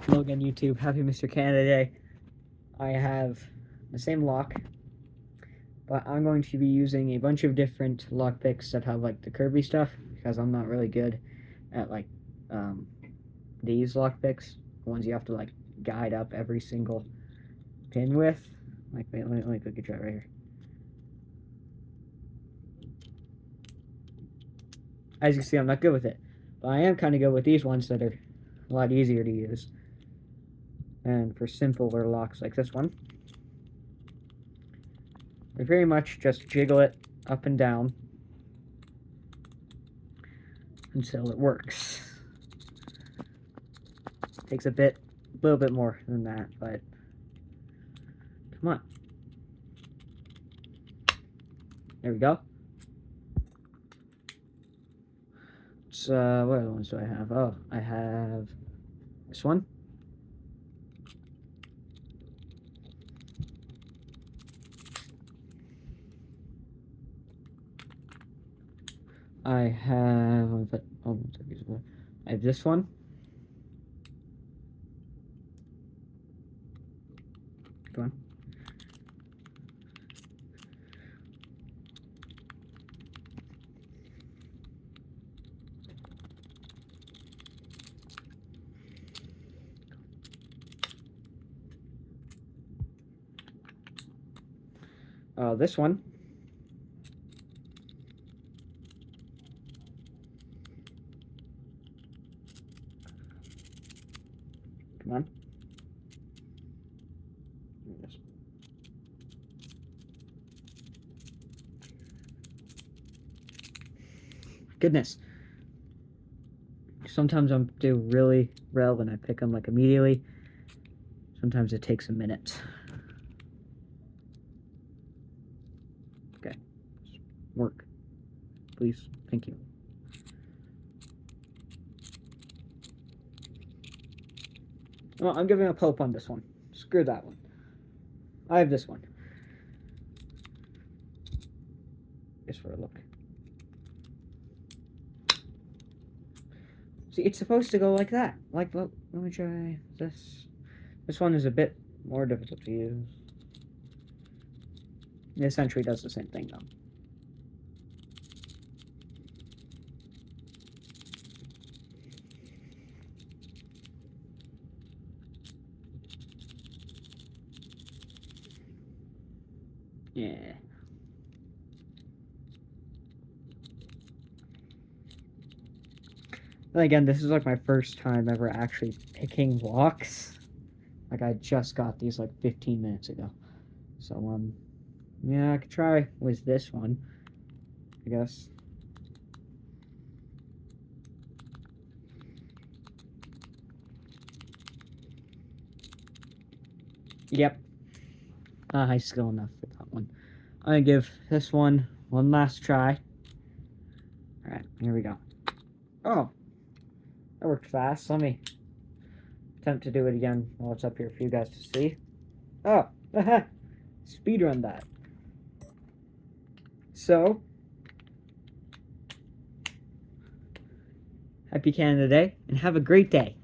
Hello again, YouTube. Happy Mr. Canada Day. I have the same lock, but I'm going to be using a bunch of different lockpicks that have like the curvy stuff because I'm not really good at like these lockpicks, the ones you have to like guide up every single pin with. Like, wait, let me quickly try it right here. As you can see, I'm not good with it, but I am kind of good with these ones that are a lot easier to use. And for simpler locks like this one, we very much just jiggle it up and down until it works. Takes a little bit more than that, but come on. There we go. So, what other ones do I have? Oh, I have this one. I have this one. Come on. This one. Come on. Goodness. Sometimes I'm do really well when I pick them like immediately. Sometimes it takes a minute. Okay. Work. Please. Thank you. Well, I'm giving a Pope on this one. Screw that one. I have this one. Just for a look. See, it's supposed to go like that. Like, let me try this. This one is a bit more difficult to use. This entry does the same thing, though. Yeah. And again, this is like my first time ever actually picking locks. Like, I just got these like 15 minutes ago. So, yeah, I could try with this one, I guess. Yep. Not high skill enough for that one. I'm gonna give this one last try. Alright, here we go. Oh, that worked fast. Let me attempt to do it again while it's up here for you guys to see. Oh, speedrun that. So, happy Canada Day, and have a great day.